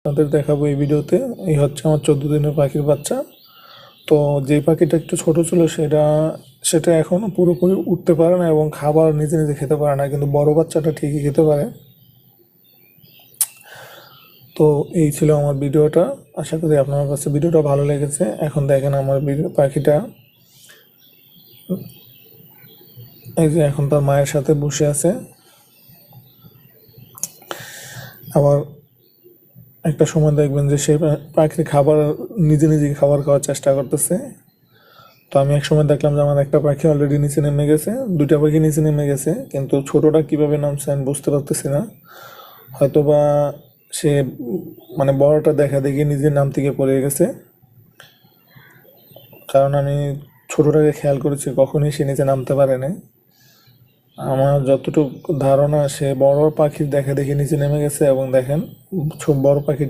আপনাদের দেখাবো এই ভিডিওতে। এই হচ্ছে আমার 14 দিনের পাখির বাচ্চা। তো যে পাখিটা একটু ছোট ছিল সেটা এখনো পুরোপুরি উঠতে পারে না এবং খাবার নিজে নিজে খেতে পারে না, কিন্তু বড় বাচ্চাটা ঠিকই খেতে পারে। তো এই ছিল আমার ভিডিওটা। আশা করি আপনার কাছে ভিডিওটা ভালো লেগেছে। এখন দেখেন আমার পাখিটা, এই যে এখন তার মায়ের সাথে বসে আছে। আবার একটা সময় দেখবেন যে সেই পাখি খাবার নিজে নিজে খাবার খাওয়ার চেষ্টা করতেছে। তো আমি এক সময় দেখলাম যে আমার একটা পাখি অলরেডি নিচে নেমে গেছে, 2টা পাখি নিচে নেমে গেছে, কিন্তু ছোটটা কিভাবে নামছে আমি বুঝতে পারতেছি না। হয়তোবা সে মানে বড়টা দেখা দেখি নিজে নাম থেকে পড়ে গেছে, কারণ আমি ছোটটাকে খেয়াল করেছি, কখনোই সে নিচে নামতে পারে না। আমার যতটুকু ধারণা সে বড় পাখির দেখা দেখি নিচে নেমে গেছে, এবং দেখেন বড় পাখিটা